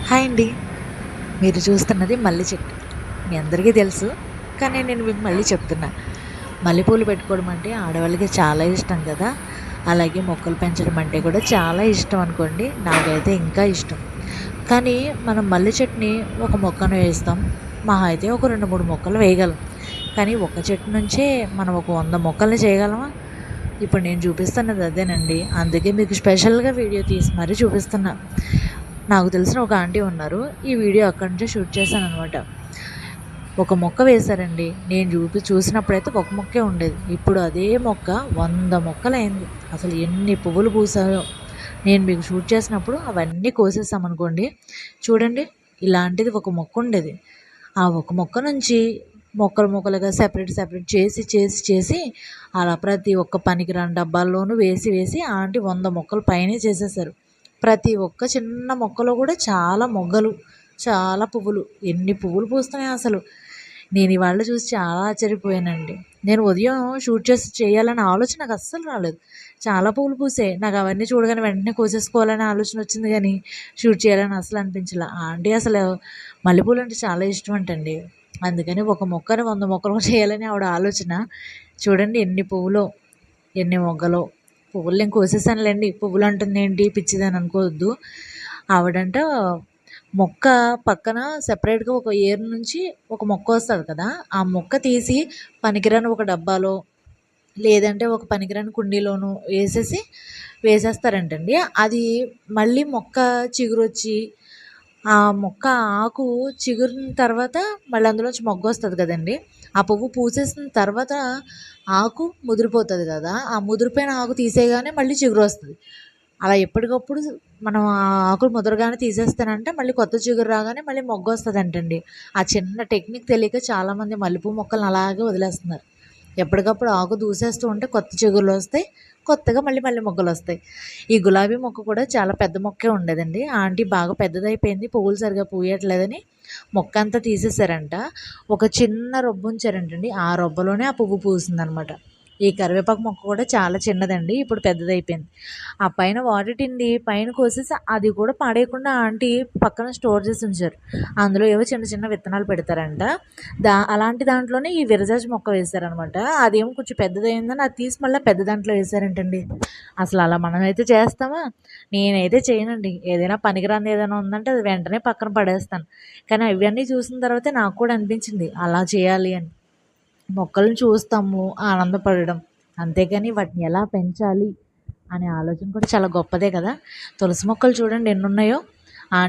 Hi అండి. మీరు చూస్తున్నది మల్లె చెట్టు. మీ అందరికీ తెలుసు. కానీ నేను మీకు మళ్ళీ చెప్తున్నా. మల్లెపూలు పెట్టుకోవడం అంటే ఆడవాళ్ళకి చాలా ఇష్టం కదా! అలాగే మొక్కలు పెంచడం అంటే కూడా చాలా ఇష్టం అనుకోండి. నాకైతే ఇంకా ఇష్టం. కానీ మనం మల్లె చెట్టుని ఒక మొక్కను వేస్తాం. మహా అయితే ఒక 2, 3 మొక్కలు వేయగలం. కానీ ఒక చెట్టు నుంచే మనం ఒక 100 మొక్కల్ని చేయగలమా? ఇప్పుడు నేను చూపిస్తున్నది అదేనండి. అందుకే మీకు స్పెషల్‌గా వీడియో తీసి మరీ చూపిస్తున్నా. నాకు తెలిసిన ఒక ఆంటీ ఉన్నారు. ఈ వీడియో అక్కడి నుంచే షూట్ చేశాననమాట. ఒక మొక్క వేశారండి. నేను చూసినప్పుడైతే ఒక మొక్కే ఉండేది. ఇప్పుడు అదే మొక్క 100 మొక్కలయింది. అసలు ఎన్ని పువ్వులు పూసాయో. నేను మీకు షూట్ చేసినప్పుడు అవన్నీ కోసేసామనుకోండి. చూడండి, ఇలాంటిది ఒక మొక్క ఉండేది. ఆ ఒక మొక్క నుంచి మొక్కలుగా సెపరేట్ చేసి అలా ప్రతి ఒక్క పనికిరాని డబ్బాల్లోనూ వేసి ఆంటీ 100 మొక్కలు పైనే చేసేసారు. ప్రతి ఒక్క చిన్న మొక్కలో కూడా చాలా మొగ్గలు, చాలా పువ్వులు. ఎన్ని పువ్వులు పూస్తున్నాయో అసలు. నేను ఇవాళ చూసి చాలా ఆశ్చర్యపోయానండి. నేను ఉదయం షూట్ చేయాలనే ఆలోచన నాకు అస్సలు రాలేదు. చాలా పువ్వులు పూసాయి. నాకు అవన్నీ చూడగానే వెంటనే కోసేసుకోవాలనే ఆలోచన వచ్చింది కానీ షూట్ చేయాలని అసలు అనిపించలే. ఆంటీ అసలు మల్లెపూలు అంటే చాలా ఇష్టం అంటండి. అందుకని ఒక మొక్కని 100 మొక్కలు చేయాలని ఆవిడ ఆలోచన. చూడండి ఎన్ని పువ్వులో, ఎన్ని మొగ్గలో. పువ్వులు నేను కోసేసానులేండి. పువ్వులు అంటుందేంటి పిచ్చిదని అనుకోవద్దు. ఆవిడంట మొక్క పక్కన సెపరేట్‌గా ఒక ఏరు నుంచి ఒక మొక్క వస్తుంది కదా! ఆ మొక్క తీసి పనికిరాని ఒక డబ్బాలో, లేదంటే ఒక పనికిరాని కుండీలోనో వేసేస్తారంటండి. అది మళ్ళీ మొక్క చిగురొచ్చి, ఆ మొక్క ఆకు చిగురిన తర్వాత మళ్ళీ అందులోంచి మొగ్గొస్తుంది కదండీ! ఆ పువ్వు పూసేసిన తర్వాత ఆకు ముదిరిపోతుంది కదా! ఆ ముదిరిపోయిన ఆకు తీసేయగానే మళ్ళీ చిగురొస్తది. అలా ఎప్పటికప్పుడు మనం ఆ ఆకులు ముదరగానే తీసేస్తానంటే మళ్ళీ కొత్త చిగురు రాగానే మళ్ళీ మొగ్గొస్తదంటండి. ఆ చిన్న టెక్నిక్ తెలియక చాలామంది మల్లెపూ మొక్కలను అలాగే వదిలేస్తున్నారు. ఎప్పటికప్పుడు ఆకు దూసేస్తూ ఉంటే కొత్త చిగుర్లు వస్తాయి. కొత్తగా మళ్ళీ మళ్ళీ మొగ్గలొస్తాయి. ఈ గులాబీ మొక్క కూడా చాలా పెద్ద మొక్కే ఉండేదండి. ఆంటీ బాగా పెద్దదైపోయింది. పువ్వులు సరిగ్గా పూయట్లేదని మొక్క అంతా తీసేసారంట. ఒక చిన్న రొబ్బ ఉంచారంటండి. ఆ రొబ్బలోనే ఆ పువ్వు పూసిందనమాట. ఈ కరివేపాకు మొక్క కూడా చాలా చిన్నదండి. ఇప్పుడు పెద్దదైపోయింది. ఆ పైన వాటర్ టిన్‌ది పైన కోసేసి అది కూడా పాడేయకుండా ఆంటీ పక్కన స్టోర్ చేసి ఉంచారు. అందులో ఏవో చిన్న చిన్న విత్తనాలు పెడతారంట. అలాంటి దాంట్లోనే ఈ విరజాజి మొక్క వేశారనమాట. అదేమో కొంచెం పెద్దదయిందని అది తీసి మళ్ళీ పెద్ద దాంట్లో వేశారంటండి. అసలు అలా మనమైతే చేస్తామా? నేనైతే చేయనండి. ఏదైనా పనికిరానిది ఏదైనా ఉందంటే అది వెంటనే పక్కన పడేస్తాను. కానీ ఇవన్నీ చూసిన తర్వాతే నాకు కూడా అనిపించింది అలా చేయాలి అని. మొక్కలను చూస్తాము, ఆనందపడడం. అంతేగాని వాటిని ఎలా పెంచాలి అనే ఆలోచన కూడా చాలా గొప్పదే కదా! తులసి మొక్కలు చూడండి ఎన్నున్నాయో.